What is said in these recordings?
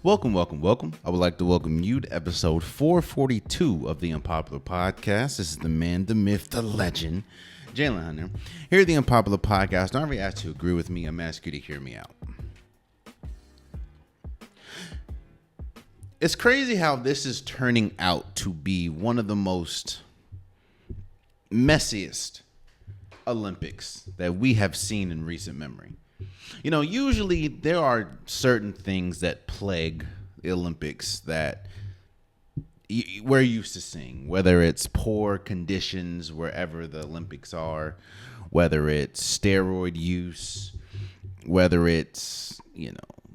Welcome, welcome, welcome. I would like to welcome you to episode 442 of the Unpopular Podcast. This is the man, the myth, the legend, Jalen Hunter. Here at the Unpopular Podcast, I already asked you to agree with me. I'm asking you to hear me out. It's crazy how this is turning out to be one of the most messiest Olympics that we have seen in recent memory. You know, usually there are certain things that plague the Olympics that we're used to seeing, whether it's poor conditions wherever the Olympics are, whether it's steroid use, whether it's,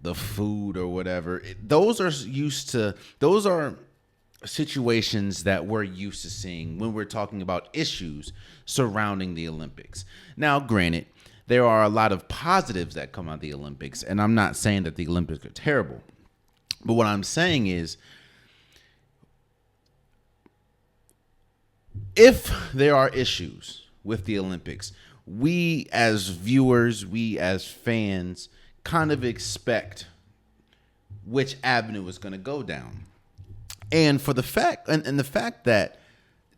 the food or whatever. Those are situations that we're used to seeing when we're talking about issues surrounding the Olympics. Now, granted, there are a lot of positives that come out of the Olympics, and I'm not saying that the Olympics are terrible. But what I'm saying is, if there are issues with the Olympics, we as viewers, we as fans, kind of expect which avenue is going to go down. And for the fact, and the fact that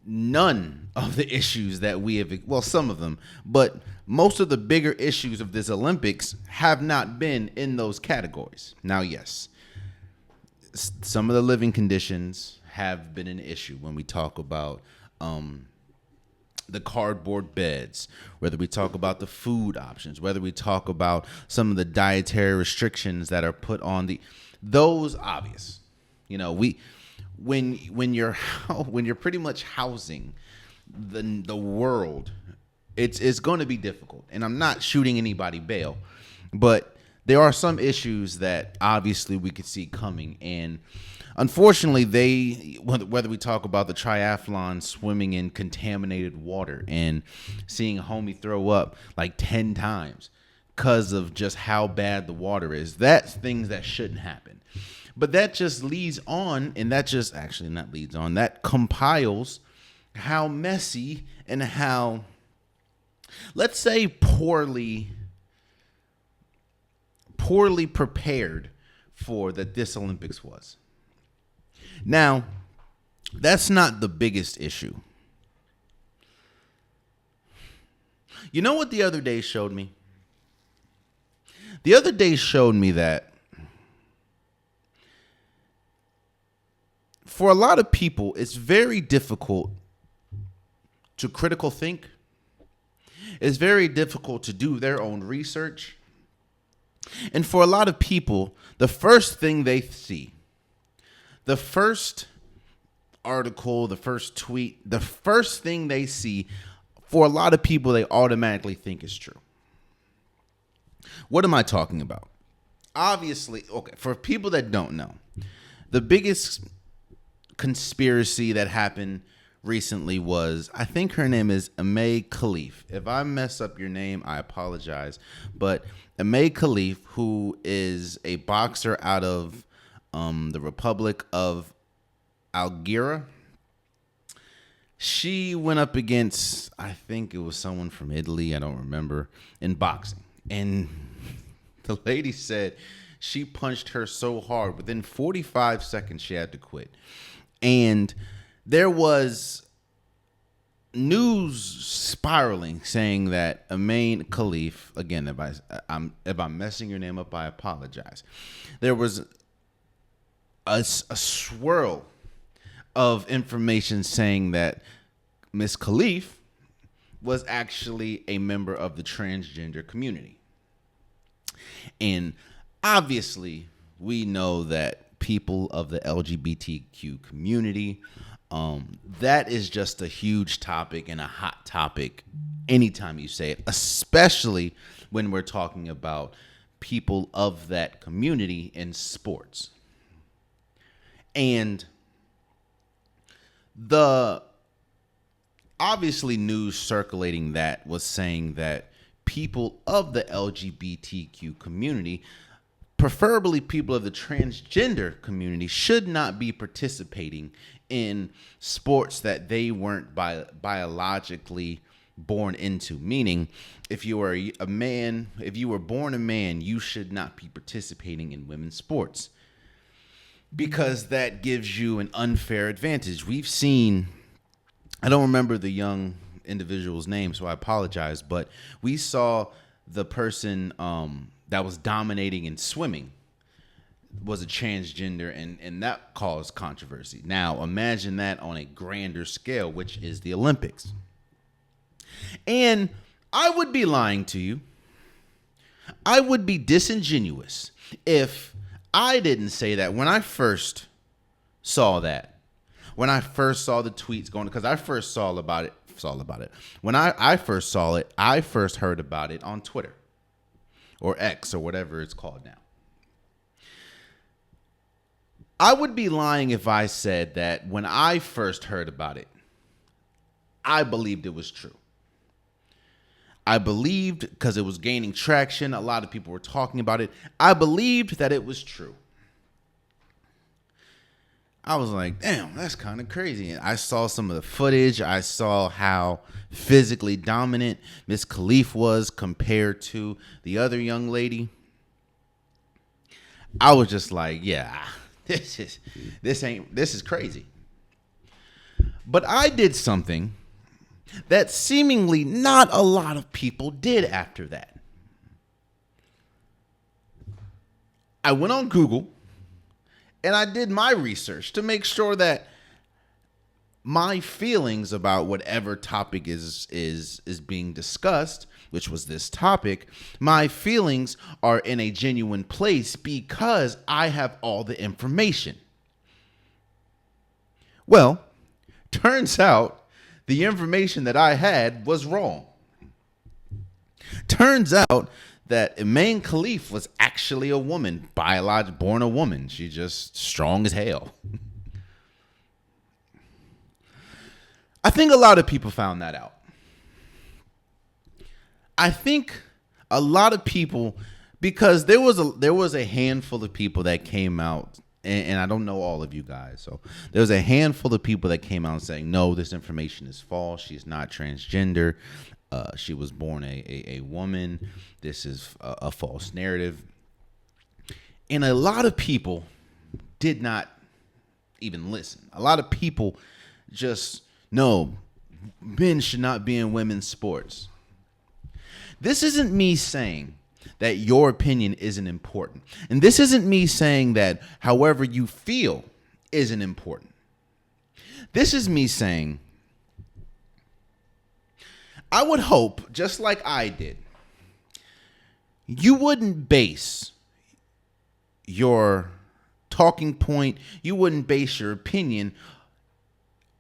none of the issues that we have, well, some of them, but most of the bigger issues of this Olympics have not been in those categories. Now, yes, some of the living conditions have been an issue when we talk about the cardboard beds, whether we talk about the food options, whether we talk about some of the dietary restrictions that are put on those obvious. When you're pretty much housing the world, it's going to be difficult. And I'm not shooting anybody bail, but there are some issues that obviously we could see coming. And unfortunately, whether we talk about the triathlon swimming in contaminated water and seeing a homie throw up like 10 times because of just how bad the water is, that's things that shouldn't happen. But that just leads on, and that just actually not leads on, that compiles how messy and how, let's say, poorly prepared for that this Olympics was. Now, that's not the biggest issue. You know what the other day showed me? The other day showed me that for a lot of people, it's very difficult to critical think. It's very difficult to do their own research. And for a lot of people, the first thing they see, the first article, the first tweet, the first thing they see, for a lot of people, they automatically think is true. What am I talking about? Obviously, okay, for people that don't know, the biggest conspiracy that happened recently was, I think her name is Amay Khalif. If I mess up your name, I apologize. But Amay Khalif, who is a boxer out of the Republic of Algeria, she went up against, I think it was someone from Italy, I don't remember, in boxing. And the lady said she punched her so hard, within 45 seconds she had to quit. And there was news spiraling saying that Amay Khalif, again, if I'm messing your name up, I apologize. There was a swirl of information saying that Miss Khalif was actually a member of the transgender community. And obviously, we know that people of the LGBTQ community, that is just a huge topic and a hot topic anytime you say it, especially when we're talking about people of that community in sports. And the obviously news circulating that was saying that people of the LGBTQ community, preferably people of the transgender community, should not be participating in sports that they weren't biologically born into. Meaning, if you were a man, if you were born a man, you should not be participating in women's sports. because that gives you an unfair advantage. We've seen, I don't remember the young individual's name, so I apologize, but we saw the person that was dominating in swimming was a transgender, and that caused controversy. Now, imagine that on a grander scale, which is the Olympics. And I would be lying to you. I would be disingenuous if I didn't say that when I first saw that. When I first saw the tweets going, because I first saw about it. When I first saw it, I first heard about it on Twitter or X or whatever it's called now. I would be lying if I said that when I first heard about it, I believed it was true. I believed, because it was gaining traction, a lot of people were talking about it, I believed that it was true. I was like, damn, that's kind of crazy. And I saw some of the footage. I saw how physically dominant Miss Khalif was compared to the other young lady. I was just like, yeah, this is crazy. But I did something that seemingly not a lot of people did after that. I went on Google and I did my research to make sure that my feelings about whatever topic is being discussed, which was this topic, my feelings are in a genuine place because I have all the information. Well, turns out the information that I had was wrong. Turns out that Iman Khalif was actually a woman, biologically born a woman. She's just strong as hell. I think a lot of people found that out. I think a lot of people, because there was a handful of people that came out, and I don't know all of you guys, so there was a handful of people that came out saying, no, this information is false. She's not transgender. She was born a woman. This is a false narrative. And a lot of people did not even listen. A lot of people just, no, men should not be in women's sports. This isn't me saying that your opinion isn't important. And this isn't me saying that however you feel isn't important. This is me saying, I would hope, just like I did, you wouldn't base your talking point, you wouldn't base your opinion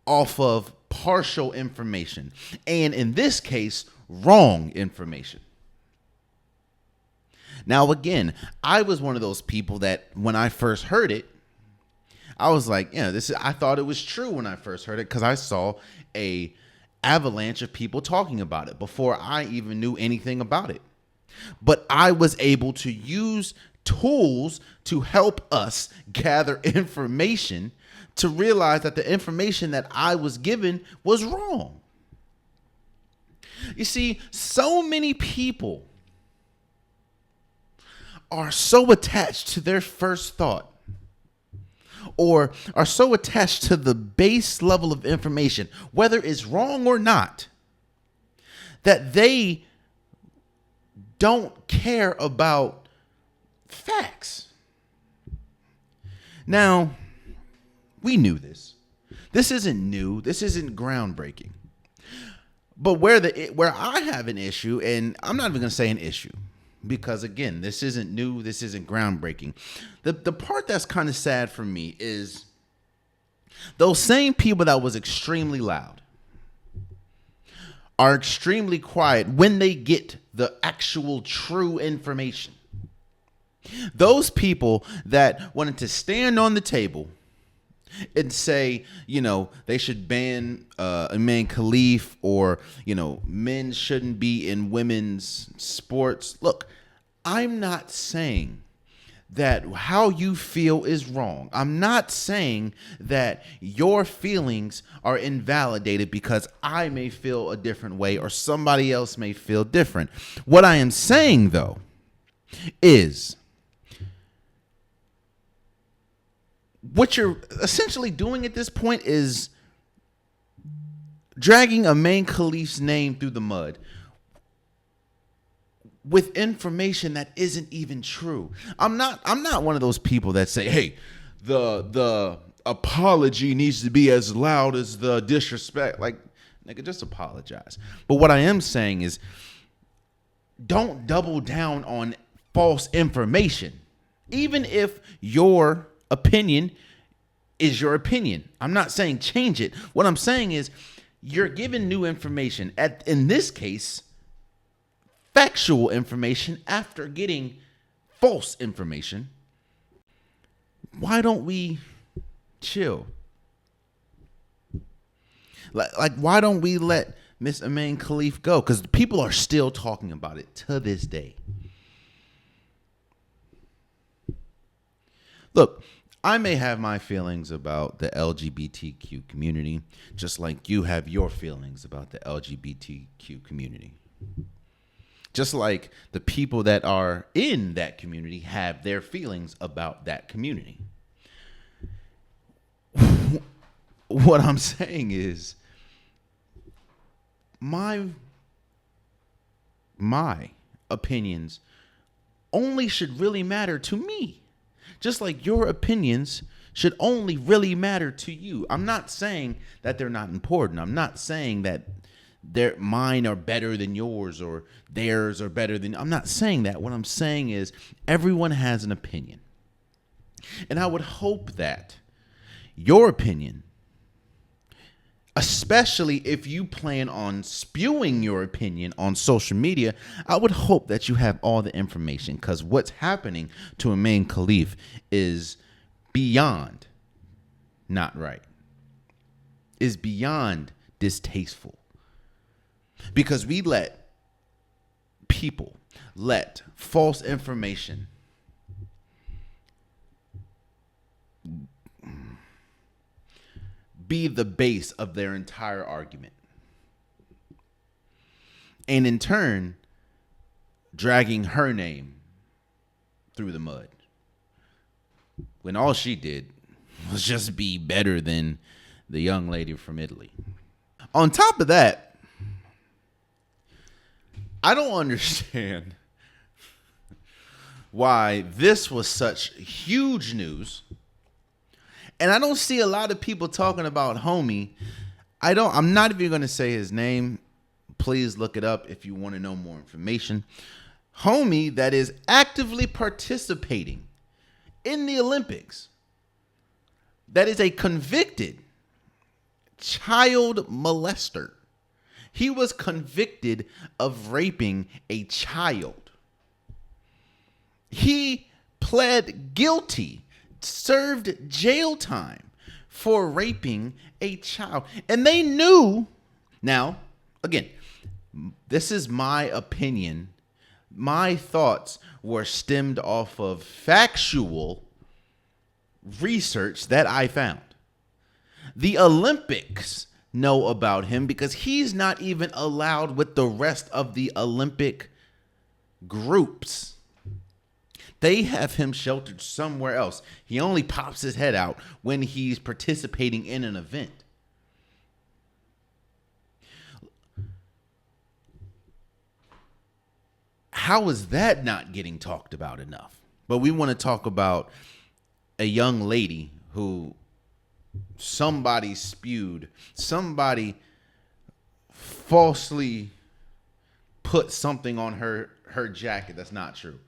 off of partial information. And in this case, wrong information. Now, again, I was one of those people that when I first heard it, I was like, yeah, I thought it was true when I first heard it because I saw a avalanche of people talking about it before I even knew anything about it. But I was able to use tools to help us gather information to realize that the information that I was given was wrong. You see, so many people are so attached to their first thought or are so attached to the base level of information, whether it's wrong or not, that they don't care about facts. Now, we knew this. This isn't new. This isn't groundbreaking. But where I have an issue, and I'm not even going to say an issue, because again, this isn't new, this isn't groundbreaking. The part that's kind of sad for me is those same people that was extremely loud are extremely quiet when they get the actual true information. Those people that wanted to stand on the table and say, they should ban Iman Khalif, or, men shouldn't be in women's sports. Look, I'm not saying that how you feel is wrong. I'm not saying that your feelings are invalidated because I may feel a different way or somebody else may feel different. What I am saying, though, is what you're essentially doing at this point is dragging a main Khalif's name through the mud with information that isn't even true. I'm not one of those people that say, "Hey, the apology needs to be as loud as the disrespect." Like, nigga, just apologize. But what I am saying is, don't double down on false information. Even if your opinion is your opinion. I'm not saying change it. What I'm saying is you're given new information. In this case, factual information after getting false information. Why don't we chill? Like why don't we let Miss Amin Khalif go? Because people are still talking about it to this day. Look, I may have my feelings about the LGBTQ community, just like you have your feelings about the LGBTQ community. Just like the people that are in that community have their feelings about that community. What I'm saying is my opinions only should really matter to me. Just like your opinions should only really matter to you. I'm not saying that they're not important. I'm not saying that mine are better than yours or theirs are better than. I'm not saying that. What I'm saying is everyone has an opinion. And I would hope that your opinion, especially if you plan on spewing your opinion on social media, I would hope that you have all the information, because what's happening to Amin Khalif is beyond not right, is beyond distasteful, because we let false information be the base of their entire argument. And in turn, dragging her name through the mud. When all she did was just be better than the young lady from Italy. On top of that, I don't understand why this was such huge news. And I don't see a lot of people talking about Homie. I'm not even going to say his name. Please look it up if you want to know more information. Homie that is actively participating in the Olympics. That is a convicted child molester. He was convicted of raping a child. He pled guilty, served jail time for raping a child. And they knew. Now, again, this is my opinion. My thoughts were stemmed off of factual research that I found. The Olympics know about him because he's not even allowed with the rest of the Olympic groups. They have him sheltered somewhere else. He only pops his head out when he's participating in an event. How is that not getting talked about enough? But we want to talk about a young lady who somebody falsely put something on her jacket that's not true.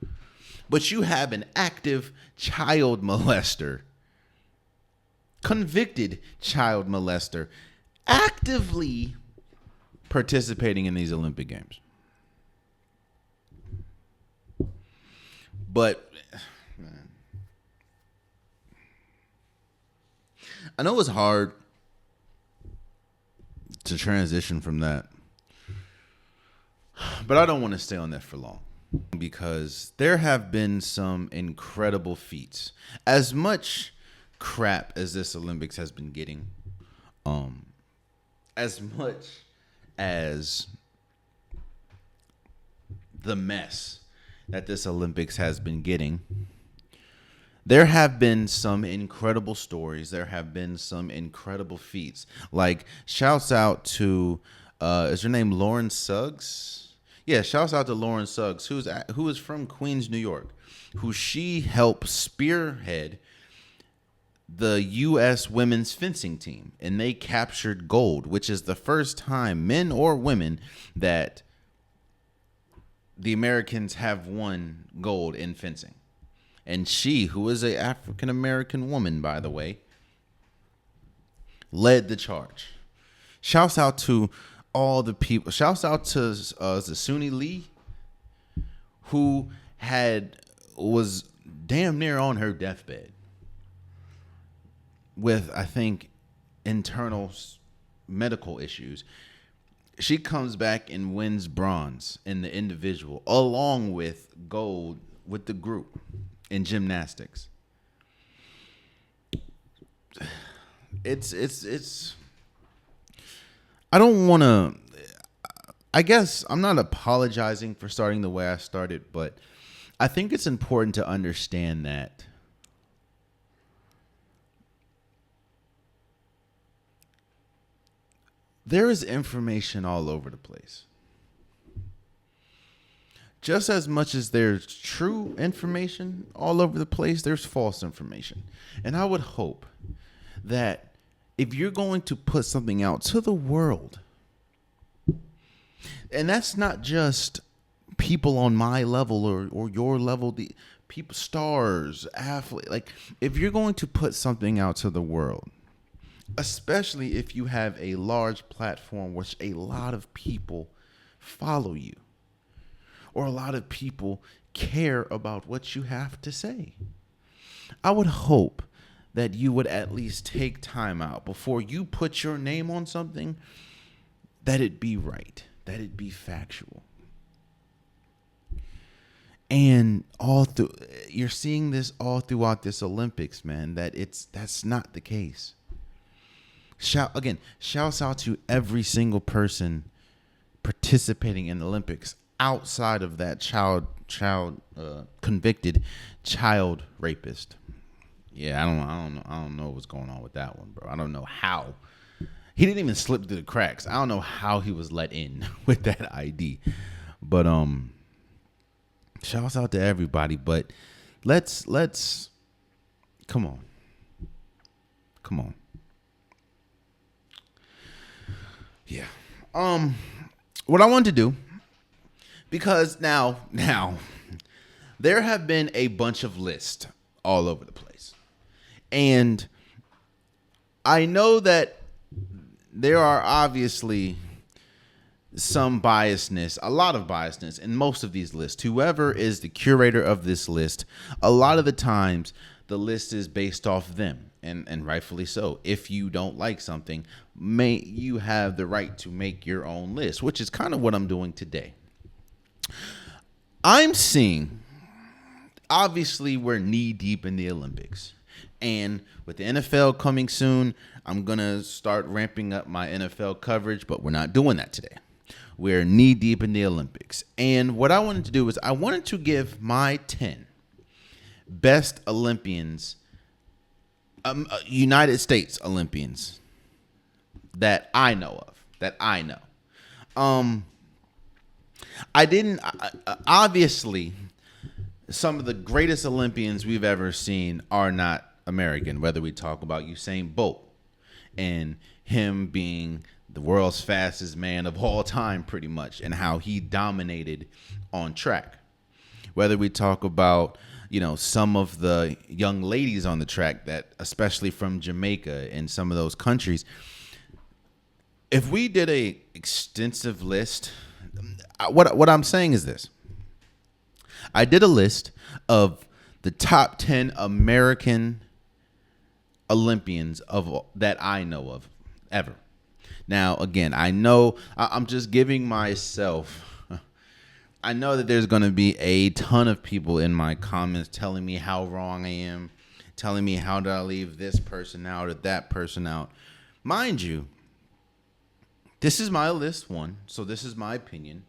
But you have an active child molester, convicted child molester, actively participating in these Olympic Games. But, man, I know it's hard to transition from that, but I don't want to stay on that for long. Because there have been some incredible feats. As much crap as this Olympics has been getting, as much as the mess that this Olympics has been getting, There have been some incredible stories. There have been some incredible feats. Like shouts out to is her name Lauren Suggs? Yeah, shouts out to Lauren Suggs, who is from Queens, New York, who she helped spearhead the U.S. women's fencing team, and they captured gold, which is the first time, men or women, that the Americans have won gold in fencing. And she, who is a African American woman, by the way, led the charge. Shouts out to all the people. Shouts out to Zasuni Lee, who was damn near on her deathbed with, I think, internal medical issues. She comes back and wins bronze in the individual, along with gold with the group in gymnastics. It's I don't want to, I guess I'm not apologizing for starting the way I started, but I think it's important to understand that there is information all over the place. Just as much as there's true information all over the place, there's false information. And I would hope that if you're going to put something out to the world, and that's not just people on my level or your level, the people, stars, athletes, like if you're going to put something out to the world, especially if you have a large platform which a lot of people follow you, or a lot of people care about what you have to say, I would hope that you would at least take time out before you put your name on something, that it be right, that it be factual. And you're seeing this all throughout this Olympics, man, that's not the case. Shouts out to every single person participating in the Olympics outside of that convicted child rapist. Yeah, I don't know what's going on with that one, bro. I don't know how. He didn't even slip through the cracks. I don't know how he was let in with that ID. But shouts out to everybody, but let's come on. Come on. Yeah. What I want to do, because now there have been a bunch of lists all over the place. And I know that there are obviously some biasness, a lot of biasness in most of these lists. Whoever is the curator of this list, a lot of the times the list is based off them, and rightfully so. If you don't like something, you have the right to make your own list, which is kind of what I'm doing today. I'm seeing, obviously, we're knee deep in the Olympics. And with the NFL coming soon, I'm going to start ramping up my NFL coverage, but we're not doing that today. We're knee deep in the Olympics. And what I wanted to do is I wanted to give my 10 best Olympians, United States Olympians that I know of, obviously, some of the greatest Olympians we've ever seen are not American, whether we talk about Usain Bolt and him being the world's fastest man of all time, pretty much, and how he dominated on track. Whether we talk about, some of the young ladies on the track, that especially from Jamaica and some of those countries. If we did a extensive list, what I'm saying is this. I did a list of the top 10 American Olympians that I know of ever. Now, again, I know I'm just giving myself. I know that there's going to be a ton of people in my comments telling me how wrong I am, telling me how did I leave this person out or that person out. Mind you, this is my list one, so this is my opinion.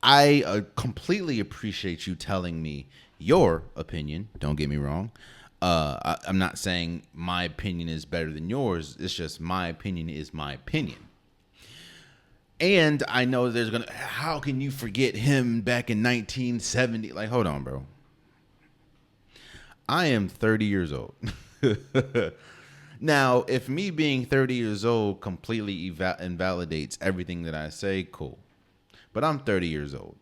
I completely appreciate you telling me your opinion. Don't get me wrong. I'm not saying my opinion is better than yours. It's just my opinion is my opinion. And I know there's gonna. How can you forget him back in 1970? Like, hold on, bro. I am 30 years old. Now, if me being 30 years old completely invalidates everything that I say, cool. But I'm 30 years old.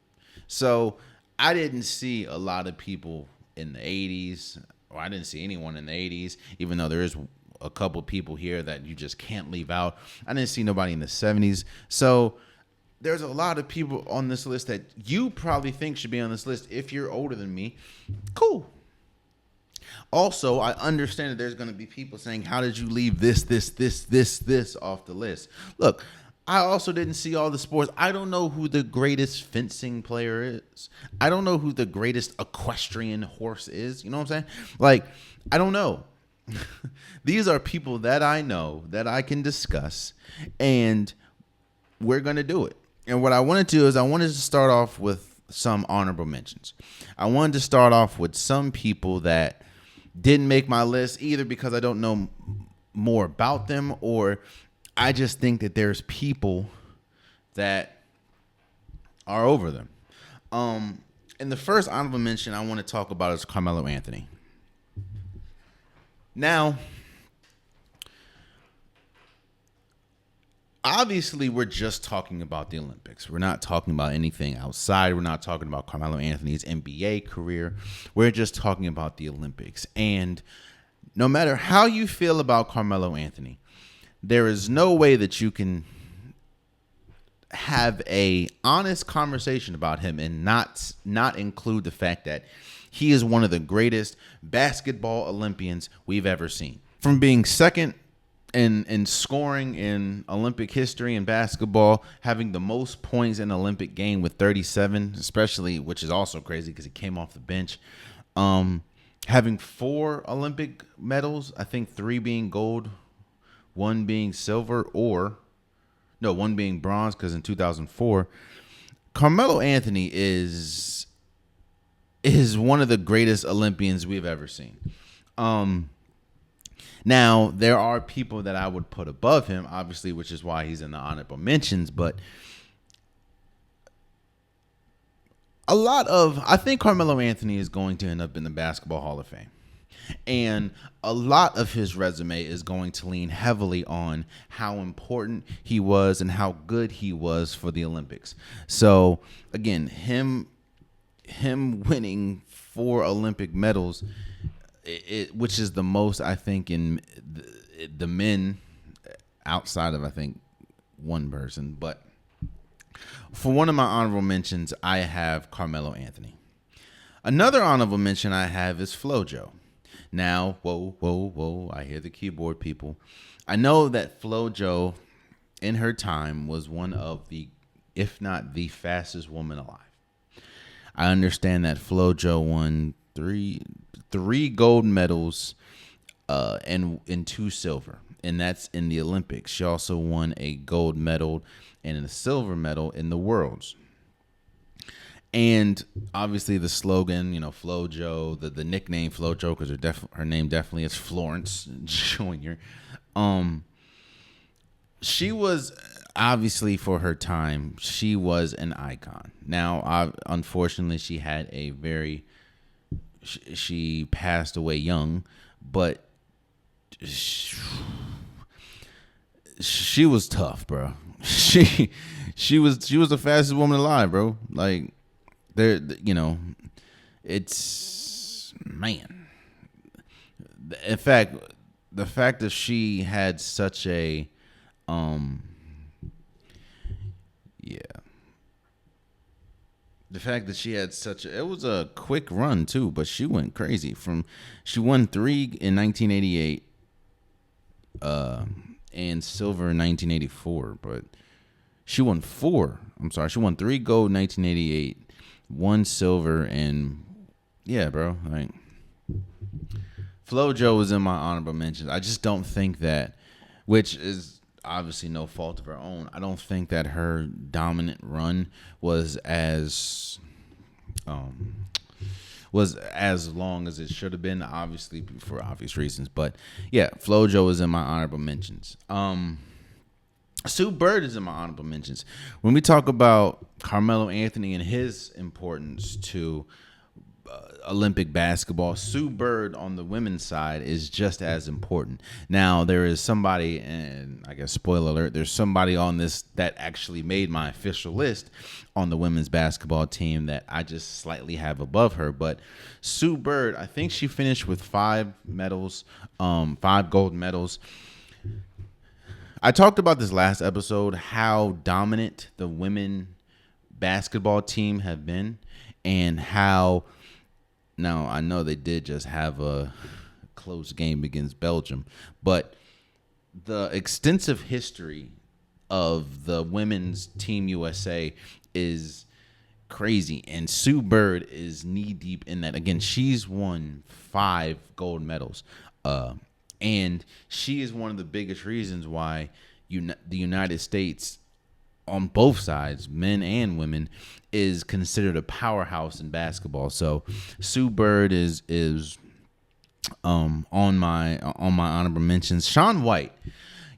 So I didn't see a lot of people in the 80s, or I didn't see anyone in the 80s, even though there is a couple people here that you just can't leave out. I didn't see nobody in the 70s. So there's a lot of people on this list that you probably think should be on this list if you're older than me. Cool. Also, I understand that there's going to be people saying, how did you leave this off the list? Look, I also didn't see all the sports. I don't know who the greatest fencing player is. I don't know who the greatest equestrian horse is. You know what I'm saying? Like, I don't know. These are people that I know that I can discuss, and we're going to do it. And what I wanted to do is I wanted to start off with some honorable mentions. I wanted to start off with some people that didn't make my list either because I don't know more about them, or I just think that there's people that are over them. And the first honorable mention I want to talk about is Carmelo Anthony. Now, obviously, we're just talking about the Olympics. We're not talking about anything outside. We're not talking about Carmelo Anthony's NBA career. We're just talking about the Olympics. And no matter how you feel about Carmelo Anthony, there is no way that you can have a honest conversation about him and not include the fact that he is one of the greatest basketball Olympians we've ever seen. From being second in scoring in Olympic history in basketball, having the most points in an Olympic game with 37, especially, which is also crazy because he came off the bench. Having 4 Olympic medals, I think 3 being gold, 1 being silver, one being bronze because in 2004, Carmelo Anthony is one of the greatest Olympians we've ever seen. Now, there are people that I would put above him, obviously, which is why he's in the honorable mentions, but I think Carmelo Anthony is going to end up in the Basketball Hall of Fame. And a lot of his resume is going to lean heavily on how important he was and how good he was for the Olympics. So, again, him winning 4 Olympic medals, which is the most, I think, in the men outside of, I think, one person. But for one of my honorable mentions, I have Carmelo Anthony. Another honorable mention I have is FloJo. Now, whoa, I hear the keyboard people. I know that FloJo, in her time, was one of the, if not the fastest woman alive. I understand that FloJo won three gold medals and 2 silver, and that's in the Olympics. She also won a gold medal and a silver medal in the Worlds. And obviously the slogan, FloJo, the nickname FloJo, because her name definitely is Florence Jr. She was, obviously, for her time, she was an icon. Now, unfortunately, she had she passed away young, but she was tough, bro. She was the fastest woman alive, bro. Like, it's, man. In fact, the fact that she had such a the fact that she had it was a quick run too, but she went crazy. She won 3 in 1988 and silver in 1984, but she won 4. She won 3 gold in 1988, 1 silver, and yeah, bro. Like, FloJo was in my honorable mentions. I just don't think that, which is obviously no fault of her own, I don't think that her dominant run was as was as long as it should have been, obviously for obvious reasons. But yeah, FloJo is in my honorable mentions. Sue Bird is in my honorable mentions. When we talk about Carmelo Anthony and his importance to Olympic basketball, Sue Bird on the women's side is just as important. Now, there is somebody, and I guess spoiler alert, there's somebody on this that actually made my official list on the women's basketball team that I just slightly have above her. But Sue Bird, I think she finished with 5 medals, 5 gold medals. I talked about this last episode, how dominant the women basketball team have been, and how, now I know they did just have a close game against Belgium, but the extensive history of the women's Team USA is crazy, and Sue Bird is knee deep in that. Again, she's won 5 gold medals. And she is one of the biggest reasons why the United States, on both sides, men and women, is considered a powerhouse in basketball. So Sue Bird is on my honorable mentions. Shaun White.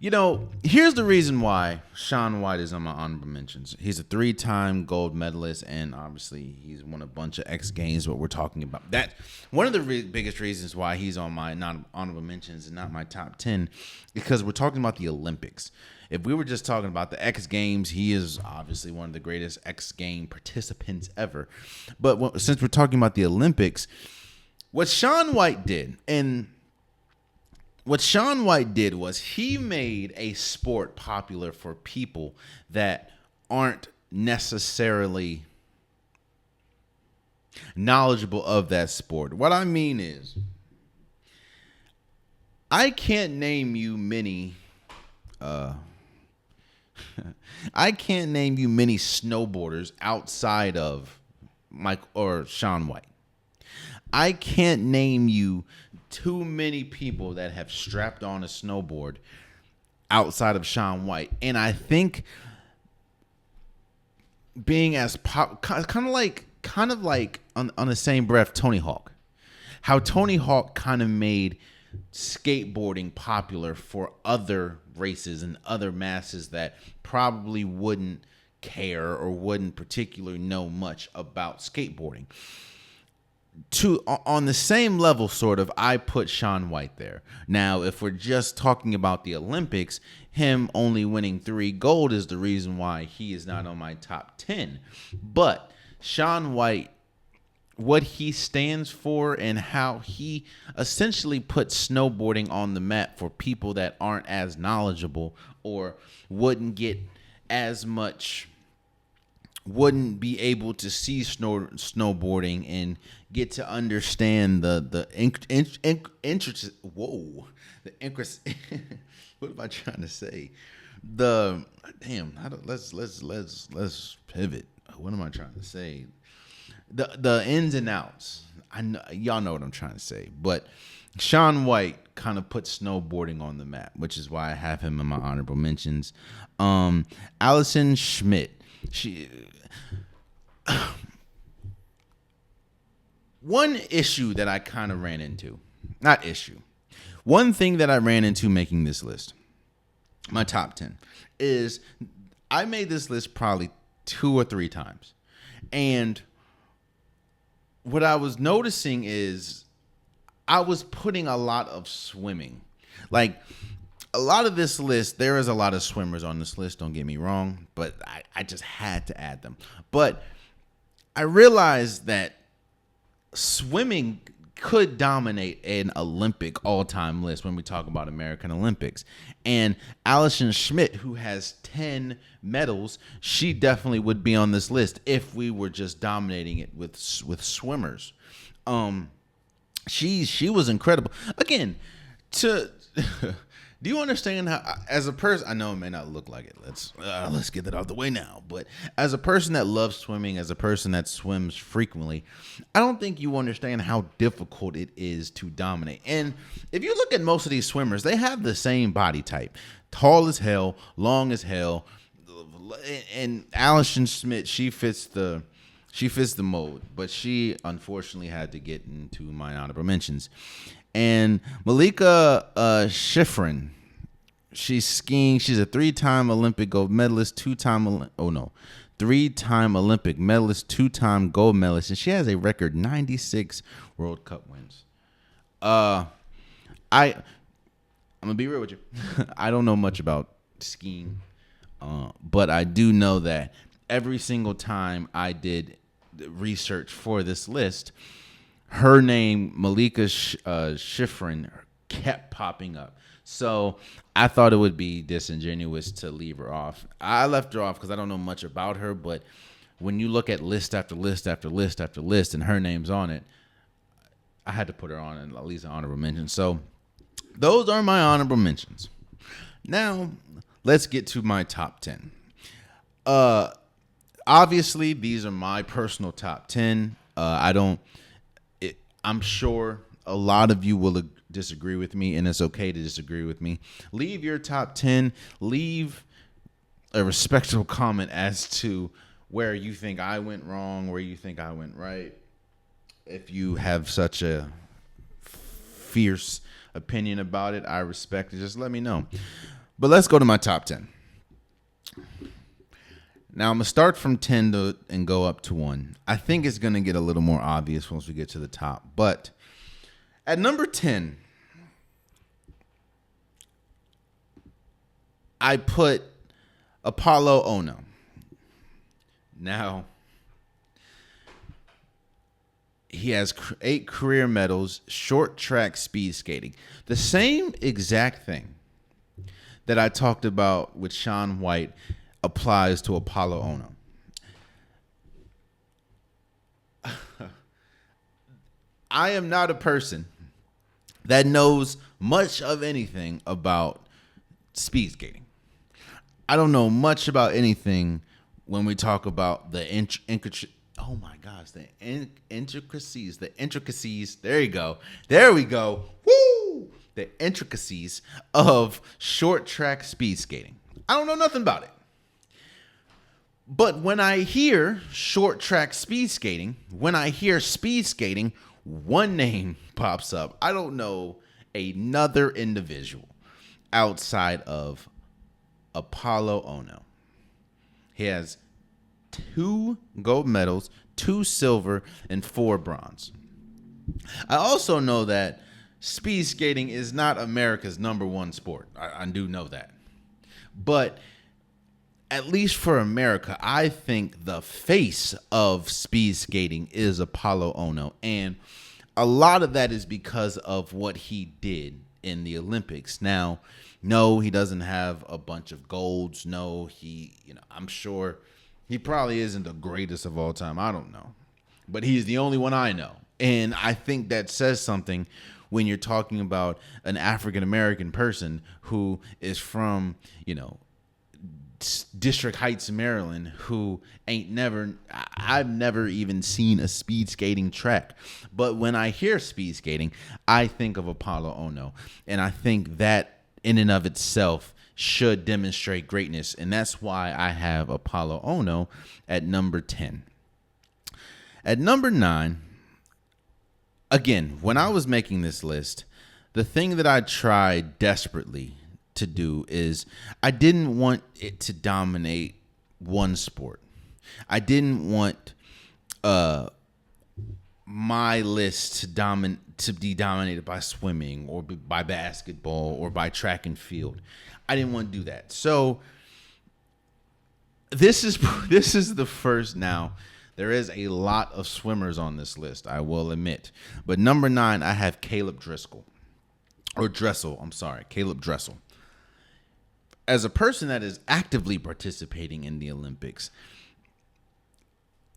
You know, here's the reason why Shaun White is on my honorable mentions. He's a 3-time gold medalist, and obviously he's won a bunch of X Games, what we're talking about. That one of the biggest reasons why he's on my honorable mentions and not my top 10, because we're talking about the Olympics. If we were just talking about the X Games, he is obviously one of the greatest X Game participants ever. But since we're talking about the Olympics, what Shaun White did, was he made a sport popular for people that aren't necessarily knowledgeable of that sport. What I mean is, I can't name you many snowboarders outside of Mike or Shaun White. I can't name you too many people that have strapped on a snowboard outside of Shaun White. And I think being as kind of like on the same breath, Tony Hawk. How Tony Hawk kind of made skateboarding popular for other races and other masses that probably wouldn't care or wouldn't particularly know much about skateboarding. On the same level, sort of, I put Shaun White there. Now, if we're just talking about the Olympics, him only winning 3 gold is the reason why he is not on my top 10. But Shaun White, what he stands for and how he essentially puts snowboarding on the map for people that aren't as knowledgeable or wouldn't be able to see snowboarding and get to understand the interest. Whoa, the interest. What am I trying to say? Let's pivot. What am I trying to say? The ins and outs. I know y'all know what I'm trying to say, but Shaun White kind of put snowboarding on the map, which is why I have him in my honorable mentions. Allison Schmidt. One issue that I kind of ran into, one thing that I ran into making this list, my top 10, is I made this list probably 2 or 3 times. And what I was noticing is I was putting a lot of swimming. Like, a lot of this list, there is a lot of swimmers on this list, don't get me wrong, but I just had to add them. But I realized that swimming could dominate an Olympic all-time list when we talk about American Olympics. And Allison Schmidt, who has 10 medals, she definitely would be on this list if we were just dominating it with swimmers. She was incredible. Again, do you understand how, as a person, I know it may not look like it. Let's get that out of the way now. But as a person that loves swimming, as a person that swims frequently, I don't think you understand how difficult it is to dominate. And if you look at most of these swimmers, they have the same body type. Tall as hell, long as hell. And Allison Schmidt, she fits the She fits the mold, but she unfortunately had to get into my honorable mentions. And Malika Schifrin, she's skiing. She's a three-time Olympic gold medalist, three-time Olympic medalist, two-time gold medalist, and she has a record 96 World Cup wins. I'm gonna be real with you. I don't know much about skiing, but I do know that every single time I did research for this list, her name, Malika Schifrin, kept popping up. So I thought it would be disingenuous to leave her off. I left her off because I don't know much about her, but when you look at list after list after list after list and her name's on it, I had to put her on at least an honorable mention. So those are my honorable mentions. Now, let's get to my top 10. Obviously, these are my personal top 10. I'm sure a lot of you will disagree with me, and it's okay to disagree with me. Leave your top 10. Leave a respectful comment as to where you think I went wrong, where you think I went right. If you have such a fierce opinion about it, I respect it. Just let me know. But let's go to my top 10. Now, I'm going to start from 10 and go up to 1. I think it's going to get a little more obvious once we get to the top. But at number 10, I put Apollo Ono. Now, he has 8 career medals, short track speed skating. The same exact thing that I talked about with Shaun White applies to Apollo Ono. I am not a person that knows much of anything about speed skating. I don't know much about anything when we talk about the intricacies. There you go. There we go. Woo! The intricacies of short track speed skating. I don't know nothing about it. But when I hear short track speed skating, when I hear speed skating, one name pops up. I don't know another individual outside of Apollo Ono. He has 2 gold medals, 2 silver, and 4 bronze. I also know that speed skating is not America's number 1 sport. I do know that. But at least for America, I think the face of speed skating is Apollo Ono. And a lot of that is because of what he did in the Olympics. Now, no, he doesn't have a bunch of golds. No, I'm sure he probably isn't the greatest of all time. I don't know. But he's the only one I know. And I think that says something when you're talking about an African-American person who is from, District Heights, Maryland, who I've never even seen a speed skating track. But when I hear speed skating, I think of Apollo Ono. And I think that in and of itself should demonstrate greatness. And that's why I have Apollo Ono at number 10. At number 9, again, when I was making this list, the thing that I tried desperately to do is I didn't want it to dominate one sport. I didn't want my list to be dominated by swimming or by basketball or by track and field. I didn't want to do that. So this is the first. Now, there is a lot of swimmers on this list, I will admit. But number 9, I have Caleb Dressel. Caleb Dressel. As a person that is actively participating in the Olympics,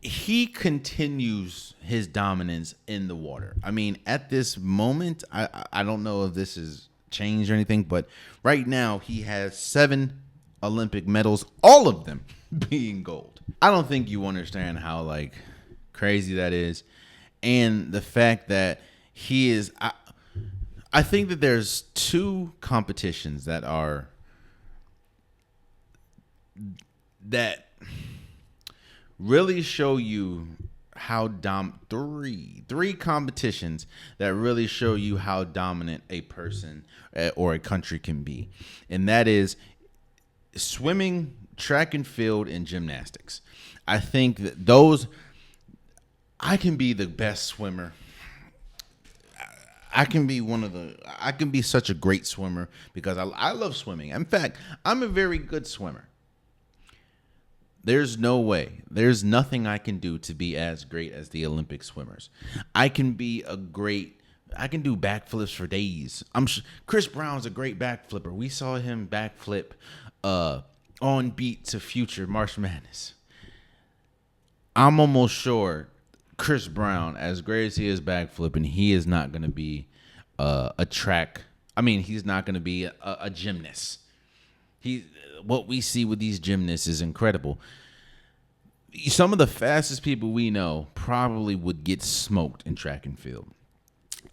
he continues his dominance in the water. I mean, at this moment, I don't know if this has changed or anything, but right now he has 7 Olympic medals, all of them being gold. I don't think you understand how crazy that is. And the fact that he is, I think that there's 2 competitions that really show you three competitions that really show you how dominant a person or a country can be, and that is swimming, track and field, and gymnastics. I think that those I can be the best swimmer. I can be such a great swimmer because I love swimming. In fact, I'm a very good swimmer. There's no way. There's nothing I can do to be as great as the Olympic swimmers. I can be I can do backflips for days. Chris Brown's a great backflipper. We saw him backflip on beat to Future March Madness. I'm almost sure Chris Brown, as great as he is backflipping, he is not going to be a track. I mean, he's not going to be a gymnast. What we see with these gymnasts is incredible. Some of the fastest people we know probably would get smoked in track and field.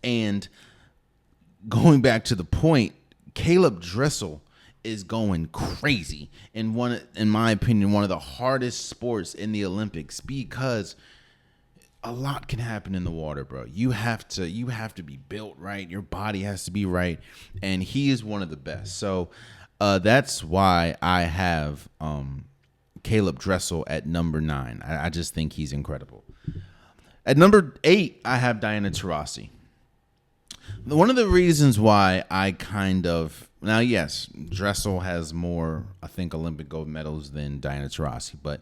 And going back to the point, Caleb Dressel is going crazy in my opinion, one of the hardest sports in the Olympics because a lot can happen in the water, bro. You have to be built right. Your body has to be right, and he is one of the best. So that's why I have Caleb Dressel at number 9. I just think he's incredible. At number 8, I have Diana Taurasi. One of the reasons why now, yes, Dressel has more, I think, Olympic gold medals than Diana Taurasi, but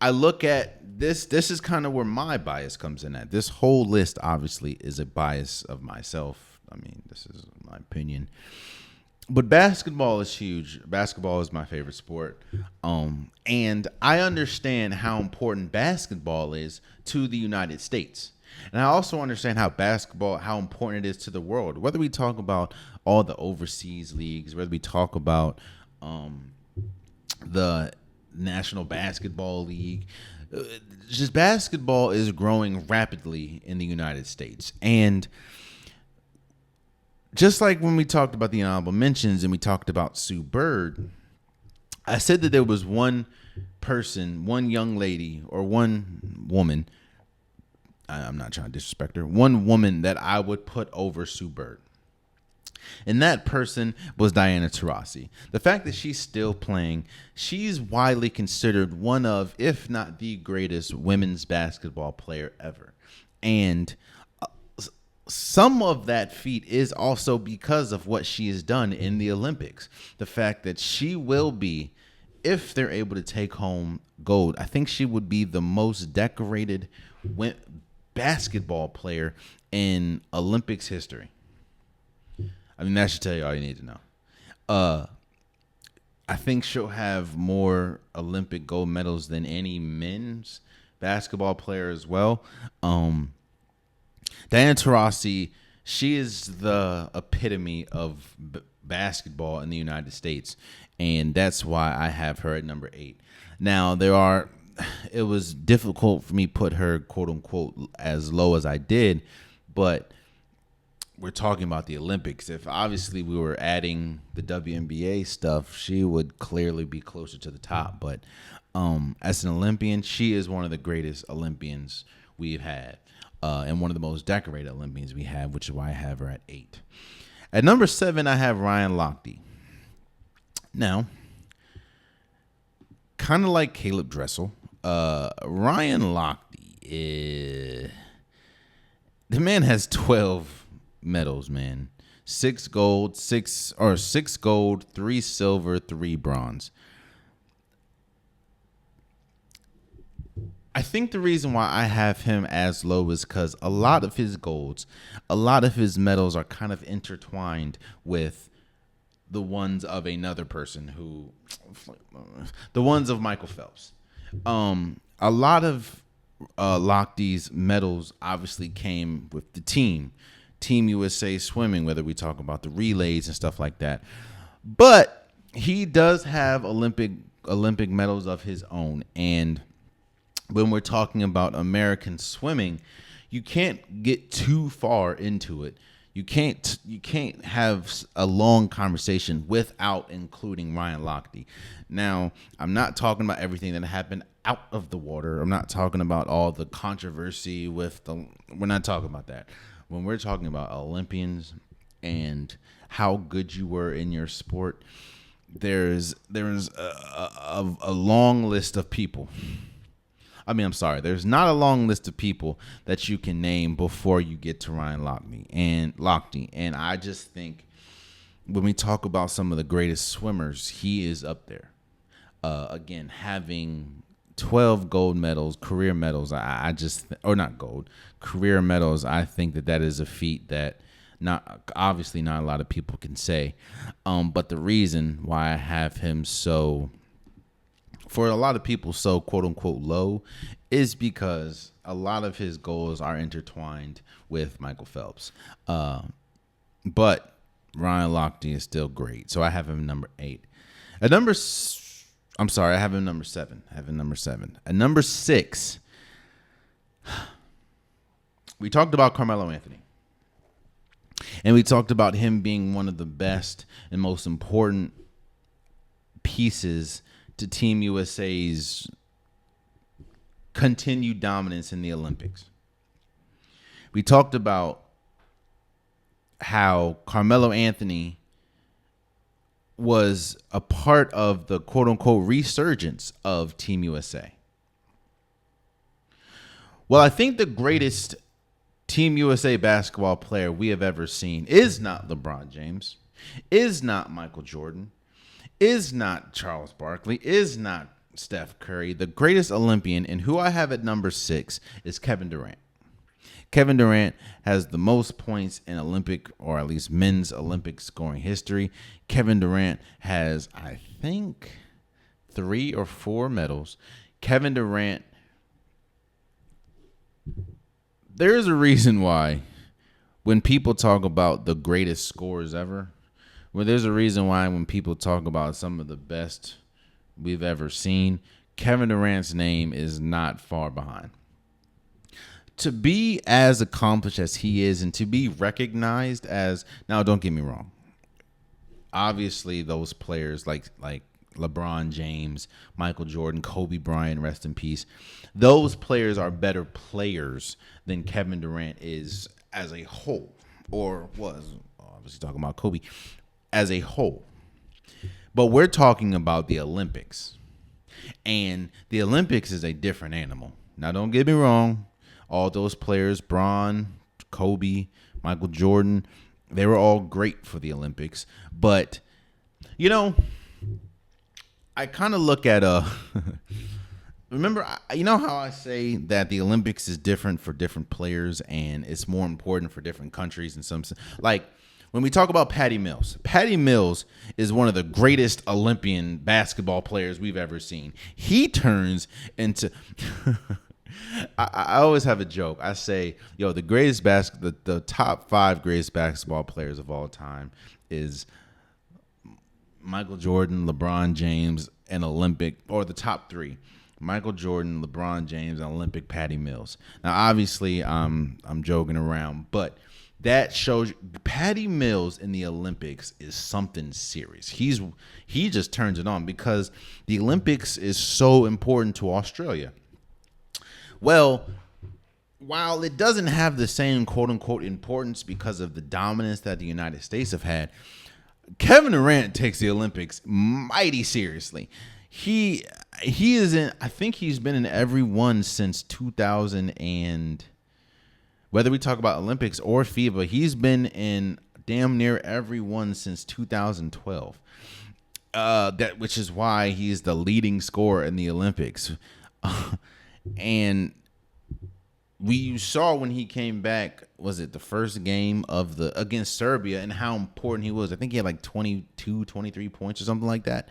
I look at this is kind of where my bias comes in at. This whole list obviously is a bias of myself. I mean, this is my opinion. But basketball is huge. Basketball is my favorite sport. And I understand how important basketball is to the United States. And I also understand how important it is to the world. Whether we talk about all the overseas leagues, whether we talk about the National Basketball League, just basketball is growing rapidly in the United States. And just like when we talked about the honorable mentions and we talked about Sue Bird, I said that there was one person, one young lady, or one woman, I'm not trying to disrespect her, one woman that I would put over Sue Bird. And that person was Diana Taurasi. The fact that she's still playing, she's widely considered one of, if not the greatest women's basketball player ever. And some of that feat is also because of what she has done in the Olympics. The fact that she will be, if they're able to take home gold, I think she would be the most decorated basketball player in Olympics history. I mean, that should tell you all you need to know. I think she'll have more Olympic gold medals than any men's basketball player as well. Diana Taurasi, she is the epitome of basketball in the United States, and that's why I have her at number 8. Now, it was difficult for me to put her, quote unquote, as low as I did, but we're talking about the Olympics. If obviously we were adding the WNBA stuff, she would clearly be closer to the top. But as an Olympian, she is one of the greatest Olympians we've had, and one of the most decorated Olympians we have, which is why I have her at 8. At number 7, I have Ryan Lochte. Now, kind of like Caleb Dressel, Ryan Lochte, the man has 12 medals, man. 6 gold, 3 silver, 3 bronze. I think the reason why I have him as low is because a lot of his golds, a lot of his medals are kind of intertwined with the ones of another person the ones of Michael Phelps. A lot of Lochte's medals obviously came with the Team USA swimming, whether we talk about the relays and stuff like that. But he does have Olympic medals of his own. And when we're talking about American swimming, you can't get too far into it. You can't have a long conversation without including Ryan Lochte. Now, I'm not talking about everything that happened out of the water. I'm not talking about all the controversy with the. We're not talking about that. When we're talking about Olympians and how good you were in your sport, there's a long list of people. I mean, I'm sorry. There's not a long list of people that you can name before you get to Ryan Lochte. And I just think when we talk about some of the greatest swimmers, he is up there. Again, having 12 gold medals, career medals, I just, or not gold, career medals, I think that is a feat that obviously not a lot of people can say. But the reason why I have him for a lot of people so quote unquote low is because a lot of his goals are intertwined with Michael Phelps. But Ryan Lochte is still great. So I have him number 8. I have him number 7. At number 6, we talked about Carmelo Anthony. And we talked about him being one of the best and most important pieces to Team USA's continued dominance in the Olympics. We talked about how Carmelo Anthony was a part of the quote-unquote resurgence of Team USA. Well, I think the greatest Team USA basketball player we have ever seen is not LeBron James, is not Michael Jordan, is not Charles Barkley, is not Steph Curry. The greatest Olympian, and who I have at number 6, is Kevin Durant. Kevin Durant has the most points in Olympic, or at least men's Olympic scoring history. Kevin Durant has, I think, 3 or 4 medals. Kevin Durant, there is a reason why when people talk about the greatest scorers ever, there's a reason why when people talk about some of the best we've ever seen, Kevin Durant's name is not far behind. To be as accomplished as he is and to be recognized as, now don't get me wrong, obviously those players like LeBron James, Michael Jordan, Kobe Bryant, rest in peace, those players are better players than Kevin Durant is as a whole, or was, obviously talking about Kobe, as a whole. But we're talking about the Olympics. And the Olympics is a different animal. Now, don't get me wrong. All those players, Bron, Kobe, Michael Jordan, they were all great for the Olympics. But, I kind of look at remember, how I say that the Olympics is different for different players and it's more important for different countries and some, like, when we talk about Patty Mills is one of the greatest Olympian basketball players we've ever seen. He turns into I always have a joke. I say, the top 5 greatest basketball players of all time is Michael Jordan, LeBron James, and Olympic, or the top 3. Michael Jordan, LeBron James, and Olympic Patty Mills. Now, obviously, I'm joking around, but that shows you Patty Mills in the Olympics is something serious. He just turns it on because the Olympics is so important to Australia. Well, while it doesn't have the same quote-unquote importance because of the dominance that the United States have had, Kevin Durant takes the Olympics mighty seriously. He is in, I think he's been in every one since 2000, and whether we talk about Olympics or FIBA, he's been in damn near every one since 2012. Which is why he's the leading scorer in the Olympics. And we saw when he came back, was it the first game against Serbia, and how important he was. I think he had like 22, 23 points or something like that.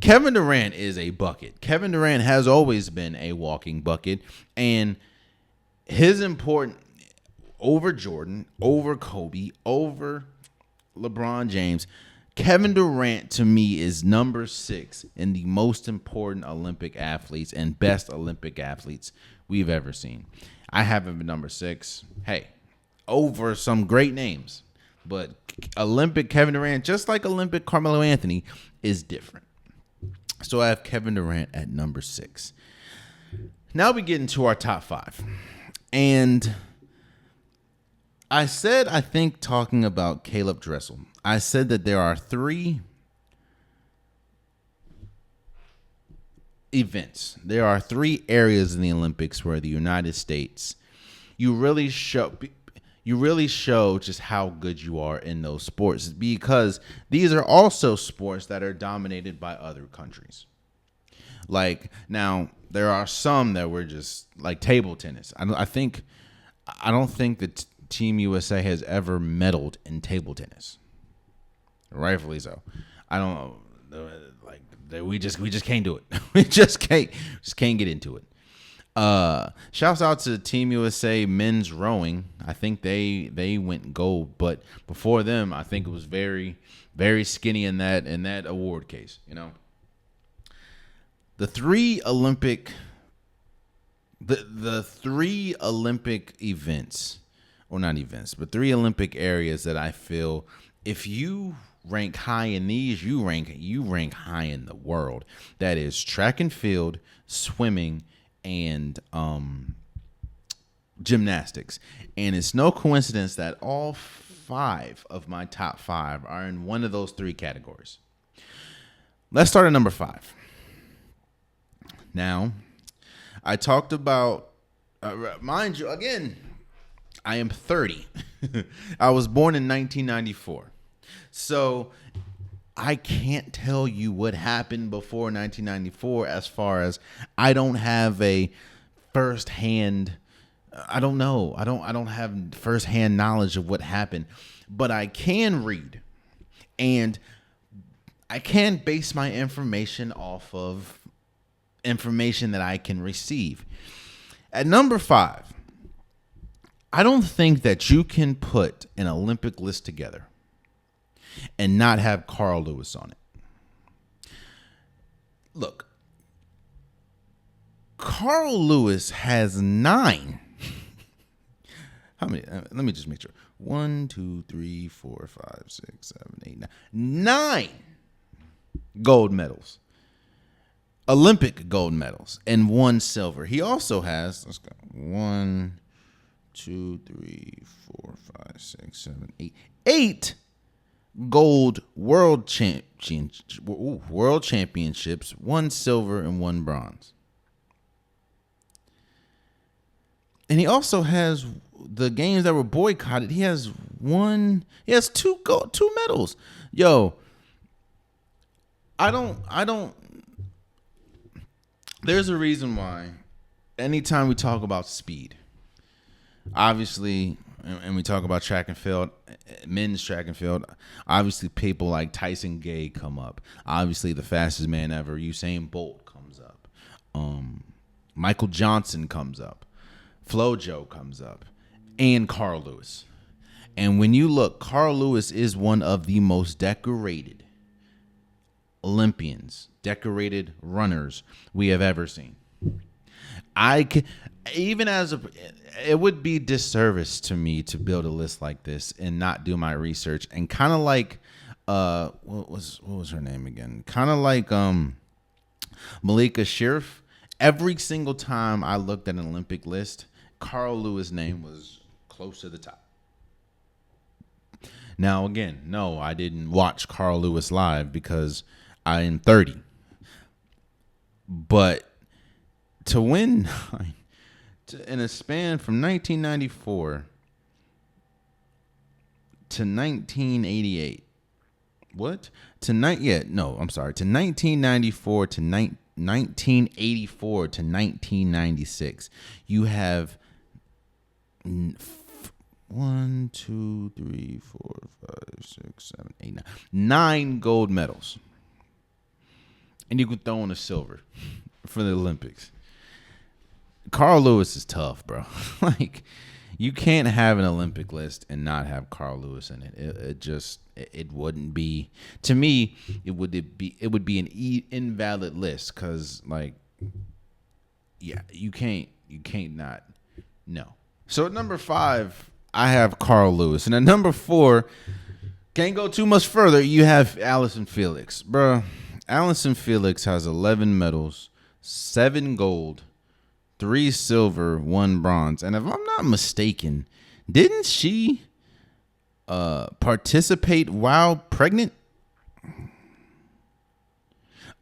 Kevin Durant is a bucket. Kevin Durant has always been a walking bucket, and his important over Jordan, over Kobe, over LeBron James. Kevin Durant, to me, is number 6 in the most important Olympic athletes and best Olympic athletes we've ever seen. I have him at number 6. Hey, over some great names. But Olympic Kevin Durant, just like Olympic Carmelo Anthony, is different. So I have Kevin Durant at number 6. Now we get into our top 5. And I said, I think, talking about Caleb Dressel, I said that there are 3 events. There are 3 areas in the Olympics where the United States, you really show just how good you are in those sports, because these are also sports that are dominated by other countries. Like, now there are some that were just like table tennis. I don't think that Team USA has ever medaled in table tennis. Rightfully so. I don't know. We just can't do it. we just can't get into it. Shouts out to Team USA men's rowing. I think they went gold, but before them, I think it was very, very skinny in that award case. You know, the 3 Olympic events, or not events, but 3 Olympic areas that I feel, if you rank high in these, you rank high in the world. That is track and field, swimming, and gymnastics. And it's no coincidence that all 5 of my top 5 are in one of those 3 categories. Let's start at number 5. Now, I talked about, mind you, again, I am 30. I was born in 1994. So I can't tell you what happened before 1994, as far as I don't have a firsthand. I don't know. I don't have firsthand knowledge of what happened, but I can read, and I can base my information off of information that I can receive. At number 5, I don't think that you can put an Olympic list together and not have Carl Lewis on it. Look, Carl Lewis has 9. How many? Let me just make sure. 1, 2, 3, 4, 5, 6, 7, 8, 9. 9 gold medals. Olympic gold medals, and 1 silver. He also has, let's go, 1, 2, 3, 4, 5, 6, 7, 8. 8 gold world championships, 1 silver and 1 bronze. And he also has the games that were boycotted. He has 2 medals. Yo, I don't. There's a reason why anytime we talk about speed, obviously, and we talk about track and field, men's track and field, obviously people like Tyson Gay come up. Obviously, the fastest man ever, Usain Bolt, comes up. Michael Johnson comes up. FloJo comes up. And Carl Lewis. And when you look, Carl Lewis is one of the most decorated Olympians, decorated runners we have ever seen. It would be disservice to me to build a list like this and not do my research, and kind of like what was her name again? Kind of like Malika Sheriff. Every single time I looked at an Olympic list, Carl Lewis' name was close to the top. Now, again, no, I didn't watch Carl Lewis live because I am 30. But to win in a span from 1994 to 1988, what? To 1994 to 1984 to 1996, you have 1, 2, 3, 4, 5, 6, 7, 8, 9 gold medals. And you could throw in a silver for the Olympics. Carl Lewis is tough, bro. Like, you can't have an Olympic list and not have Carl Lewis in it. It wouldn't be, to me, it would be an invalid list, because, like, yeah, you can't not, no. So at number 5, I have Carl Lewis. And at number 4, can't go too much further. You have Allison Felix. Bruh, Allison Felix has 11 medals, 7 gold, 3 silver, 1 bronze. And if I'm not mistaken, didn't she participate while pregnant?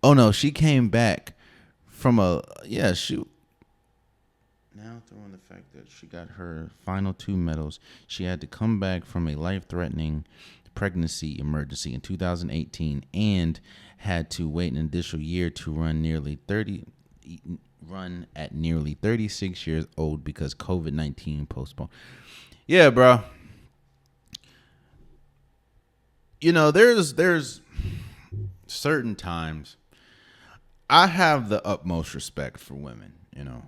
Oh no, she came back from shoot. Now throwing the fact that she got her final 2 medals, she had to come back from a life-threatening pregnancy emergency in 2018 and had to wait an additional year to run at nearly 36 years old because COVID-19 postponed. Yeah, bro. You know, there's certain times I have the utmost respect for women, you know.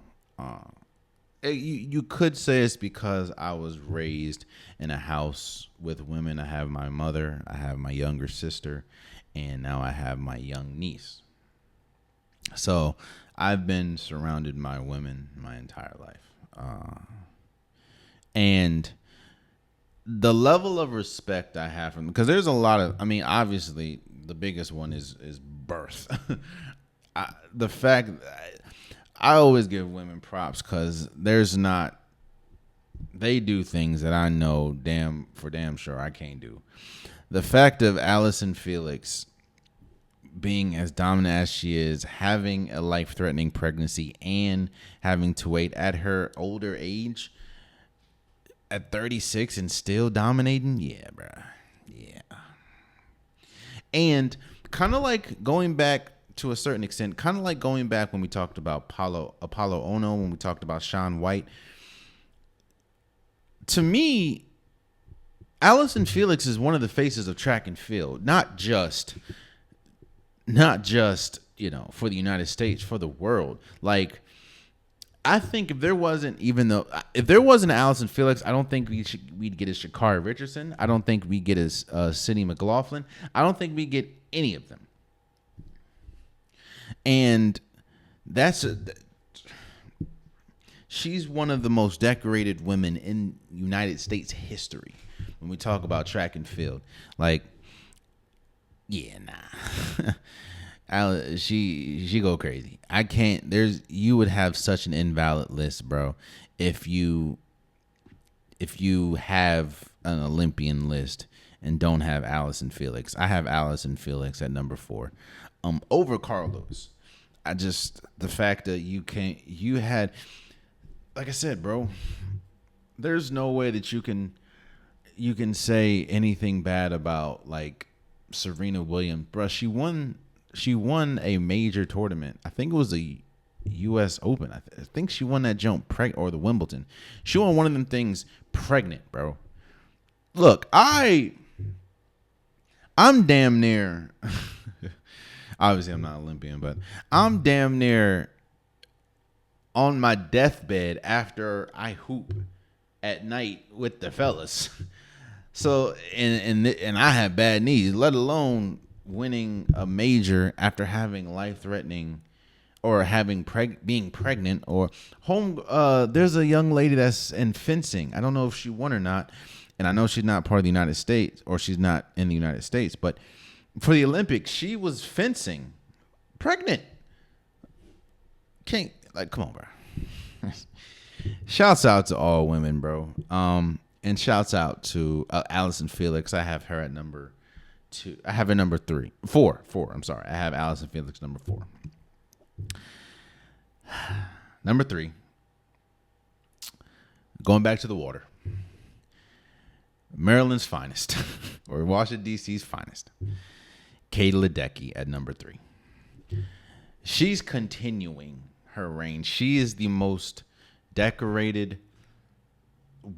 You could say it's because I was raised in a house with women. I have my mother, I have my younger sister, and now I have my young niece. So I've been surrounded by women my entire life. And the level of respect I have from, because there's a lot of, I mean, obviously the biggest one is birth. The fact I always give women props because they do things that I know damn sure I can't do. The fact of Allison Felix being as dominant as she is, having a life-threatening pregnancy and having to wait at her older age at 36 and still dominating, yeah, bruh. Yeah. And kind of like going back to a certain extent, kind of like going back when we talked about Apollo Ono, when we talked about Shaun White. To me, Allison Felix is one of the faces of track and field, not just, you know, for the United States, for the world. Like, I think if there wasn't Allison Felix, I don't think we'd get a Sha'Carri Richardson. I don't think we'd get a Sydney McLaughlin. I don't think we'd get any of them. And she's one of the most decorated women in United States history when we talk about track and field. Like, yeah, nah. she go crazy. I can't. You would have such an invalid list, bro, if you have an Olympian list and don't have Allison Felix. I have Allison Felix at number 4, over Carl Lewis. The fact that you had, like I said, bro, there's no way that you can say anything bad about like Serena Williams, bro. She won a major tournament. I think it was the U.S. Open. I think she won that jump or the Wimbledon. She won one of them things pregnant, bro. Look, I'm damn near. Obviously, I'm not Olympian, but I'm damn near on my deathbed after I hoop at night with the fellas. So, and I have bad knees, let alone winning a major after having life-threatening or being pregnant or home. There's a young lady that's in fencing. I don't know if she won or not, and I know she's not part of the United States or she's not in the United States, but for the Olympics, she was fencing, pregnant. Come on, bro. Shouts out to all women, bro. And shouts out to Allison Felix. I have her at number 2. I have her number 4. I'm sorry. I have Allison Felix number 4. Number 3. Going back to the water. Maryland's finest, or Washington, D.C.'s finest. Katie Ledecky at number 3. She's continuing her reign. She is the most decorated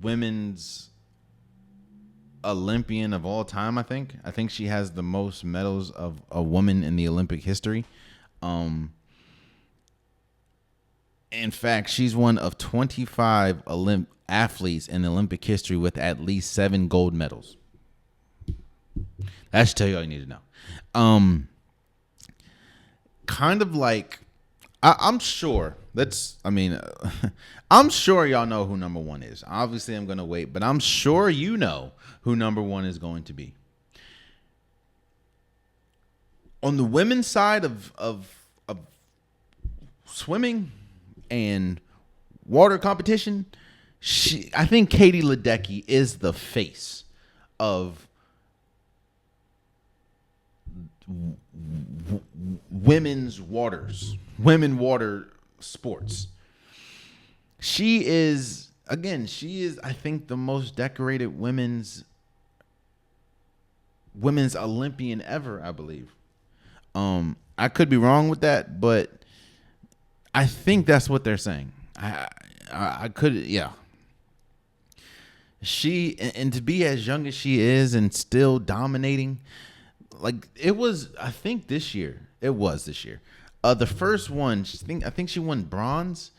women's Olympian of all time, I think. I think she has the most medals of a woman in the Olympic history. In fact, she's one of 25 athletes in Olympic history with at least 7 gold medals. That should tell you all you need to know. Kind of like, I'm sure I mean, I'm sure y'all know who number one is. Obviously, I'm going to wait, but I'm sure you know who number one is going to be. On the women's side of swimming and water competition, I think Katie Ledecky is the face of women water sports. She is, I think, the most decorated women's Olympian ever, I believe. I could be wrong with that, but I think that's what they're saying. I could, yeah. She, and to be as young as she is and still dominating, like it was, I think this year. It was this year. The first one, I think she won bronze,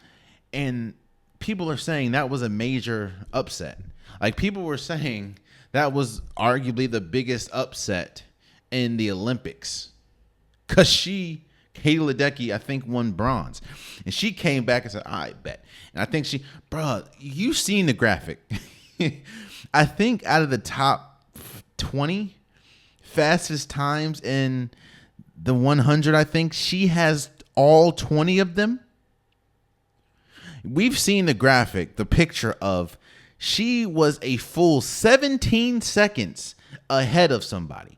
and people are saying that was a major upset. Like people were saying that was arguably the biggest upset in the Olympics. Because Katie Ledecky, I think, won bronze. And she came back and said, I bet. And I think you seen the graphic. I think out of the top 20 fastest times in the 100, I think she has all 20 of them. We've seen the graphic, the picture of she was a full 17 seconds ahead of somebody.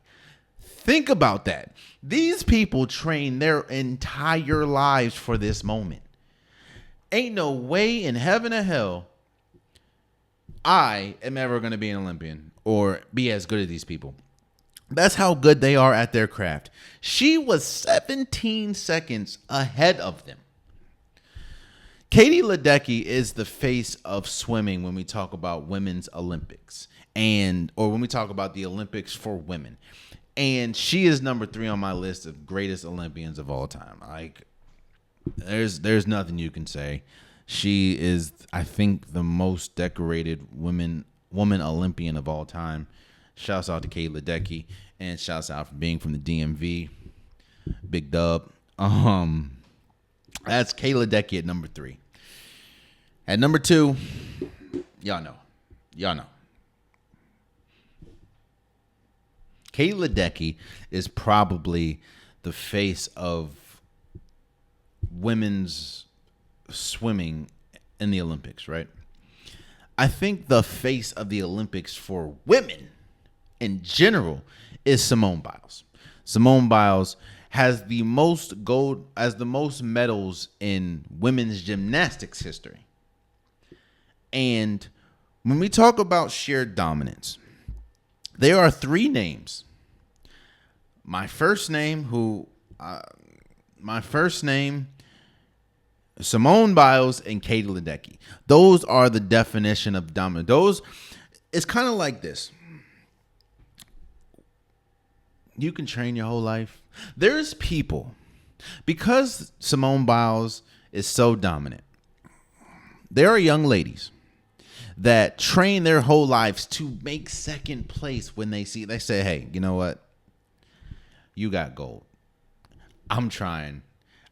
Think about that. These people train their entire lives for this moment. Ain't no way in heaven or hell I am ever going to be an Olympian or be as good as these people. That's how good they are at their craft. She was 17 seconds ahead of them. Katie Ledecky is the face of swimming when we talk about women's Olympics or when we talk about the Olympics for women. And she is number 3 on my list of greatest Olympians of all time. Like, there's nothing you can say. She is, I think, the most decorated woman Olympian of all time. Shouts out to Katie Ledecky, and shouts out for being from the DMV. Big dub. That's Katie Ledecky at number 3. At number 2, y'all know. Katie Ledecky is probably the face of women's swimming in the Olympics, right? I think the face of the Olympics for women in general is Simone Biles. Simone Biles has the most medals in women's gymnastics history. And when we talk about sheer dominance, there are 3 names. My first name, Simone Biles and Katie Ledecky. Those are the definition of dominance. It's kind of like this. You can train your whole life. There's people, because Simone Biles is so dominant, there are young ladies that train their whole lives to make second place when they say, hey, you know what? You got gold. I'm trying.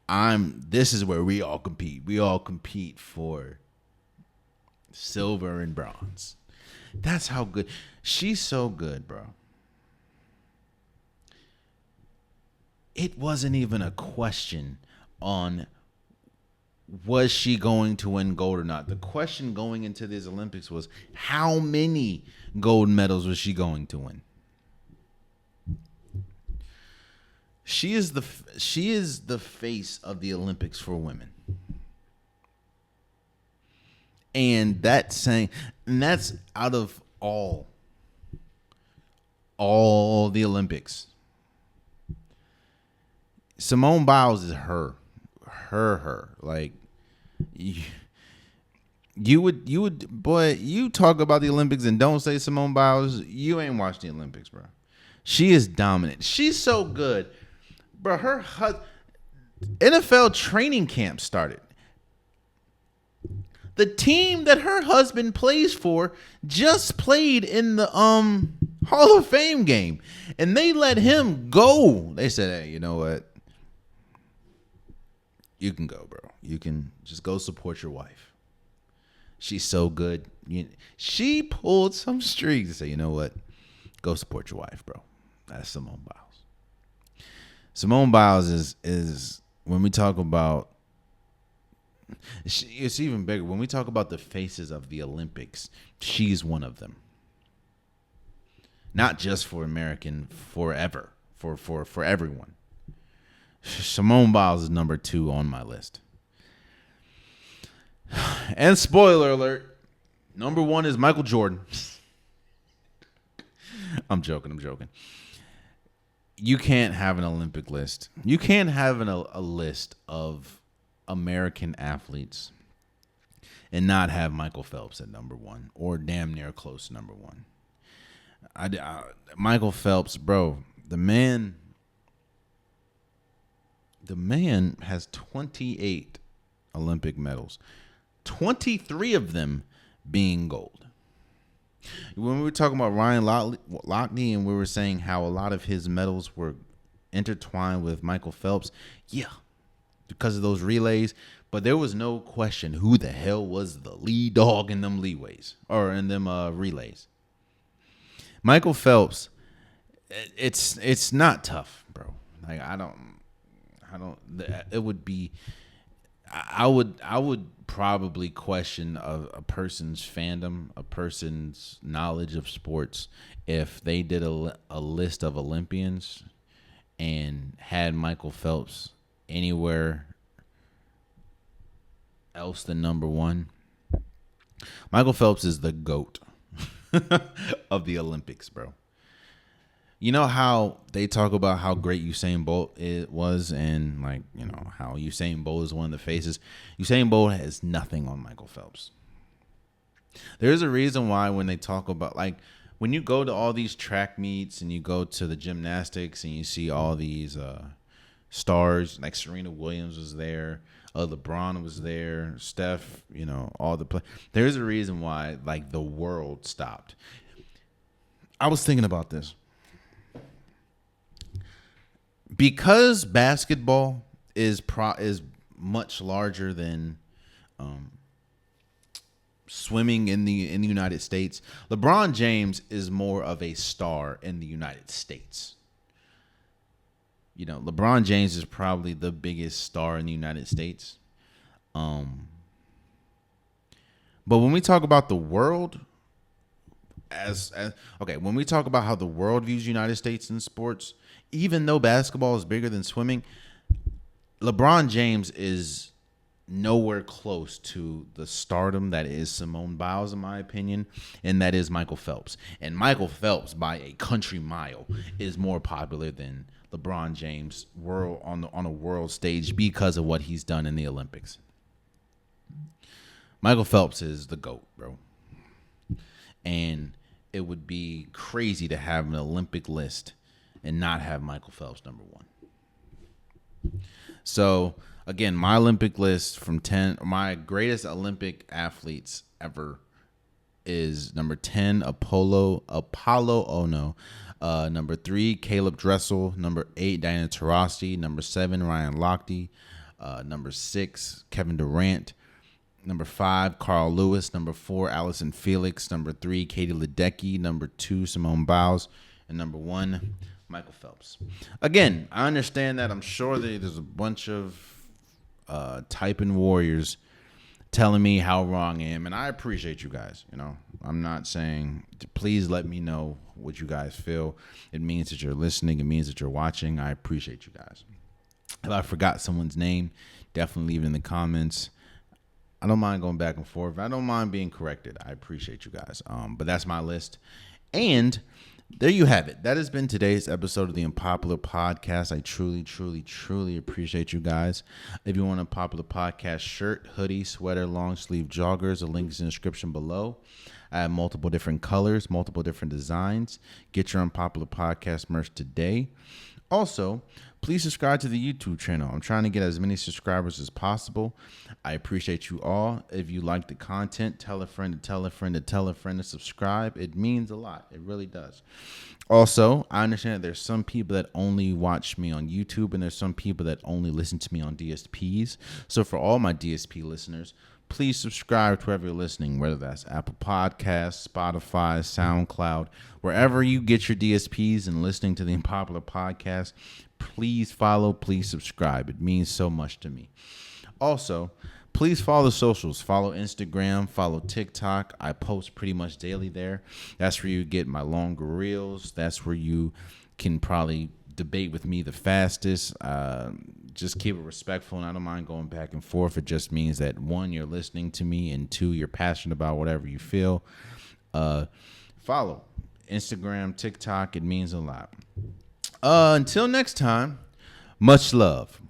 This is where we all compete. We all compete for silver and bronze. That's how good. She's so good, bro. It wasn't even a question on was she going to win gold or not. The question going into these Olympics was how many gold medals was she going to win? She is the face of the Olympics for women. And that's out of all the Olympics. Simone Biles is her. Like, you talk about the Olympics and don't say Simone Biles, you ain't watched the Olympics, bro. She is dominant. She's so good. Bro, her NFL training camp started. The team that her husband plays for just played in the Hall of Fame game, and they let him go. They said, hey, you know what? you can go, bro. You can just go support your wife. She's so good. She pulled some strings to say, you know what? Go support your wife, bro. That's Simone Biles. Simone Biles is when we talk about, it's even bigger. When we talk about the faces of the Olympics, she's one of them. Not just for American, forever, for everyone. Simone Biles is number 2 on my list. And spoiler alert, number 1 is Michael Jordan. I'm joking. You can't have an Olympic list. You can't have a list of American athletes and not have Michael Phelps at number 1 or damn near close to number 1. Michael Phelps, bro, the man has 28 Olympic medals, 23 of them being gold. When we were talking about Ryan Lochte and we were saying how a lot of his medals were intertwined with Michael Phelps, yeah, because of those relays, but there was no question who the hell was the lead dog in them relays. Michael Phelps, it's not tough, bro. Like I would probably question a person's fandom, a person's knowledge of sports if they did a list of Olympians and had Michael Phelps anywhere else than number 1. Michael Phelps is the GOAT of the Olympics, bro. You know how they talk about how great Usain Bolt was, and like, you know, how Usain Bolt is one of the faces. Usain Bolt has nothing on Michael Phelps. There's a reason why when they talk about, like, when you go to all these track meets and you go to the gymnastics and you see all these stars, like Serena Williams was there, LeBron was there, Steph, you know, all the play. There's a reason why, like, the world stopped. I was thinking about this. Because basketball is much larger than swimming in the United States, LeBron James is more of a star in the United States. You know, LeBron James is probably the biggest star in the United States. But when we talk about the world, when we talk about how the world views United States in sports, even though basketball is bigger than swimming, LeBron James is nowhere close to the stardom that is Simone Biles, in my opinion, and that is Michael Phelps. And Michael Phelps, by a country mile, is more popular than LeBron James on a world stage because of what he's done in the Olympics. Michael Phelps is the GOAT, bro. And it would be crazy to have an Olympic list and not have Michael Phelps number 1. So, again, my Olympic list from 10, my greatest Olympic athletes ever is number 10, Apollo Ono. Number 3, Caleb Dressel. Number 8, Diana Taurasi. Number 7, Ryan Lochte. Number 6, Kevin Durant. Number 5, Carl Lewis. Number 4, Allison Felix. Number 3, Katie Ledecky. Number 2, Simone Biles. And number 1, Michael Phelps. Again, I understand that. I'm sure that there's a bunch of typing warriors telling me how wrong I am, and I appreciate you guys. You know, I'm not saying, please let me know what you guys feel. It means that you're listening. It means that you're watching. I appreciate you guys. If I forgot someone's name, definitely leave it in the comments. I don't mind going back and forth. I don't mind being corrected. I appreciate you guys. But that's my list. And there you have it. That has been today's episode of the Unpopular Podcast. I truly, truly, truly appreciate you guys. If you want a Popular Podcast shirt, hoodie, sweater, long sleeve joggers, a link is in the description below. I have multiple different colors, multiple different designs. Get your Unpopular Podcast merch today. Also, please subscribe to the YouTube channel. I'm trying to get as many subscribers as possible. I appreciate you all. If you like the content, tell a friend to tell a friend to tell a friend to subscribe. It means a lot. It really does. Also, I understand that there's some people that only watch me on YouTube and there's some people that only listen to me on DSPs. So for all my DSP listeners, please subscribe to wherever you're listening, whether that's Apple Podcasts, Spotify, SoundCloud, wherever you get your DSPs and listening to the Unpopular podcast. Please follow, please subscribe. It means so much to me. Also, please follow the socials. Follow Instagram, follow TikTok. I post pretty much daily there. That's where you get my longer reels. That's where you can probably debate with me the fastest. Just keep it respectful, and I don't mind going back and forth. It just means that, one, you're listening to me, and two, you're passionate about whatever you feel. Follow Instagram, TikTok. It means a lot. Until next time, much love.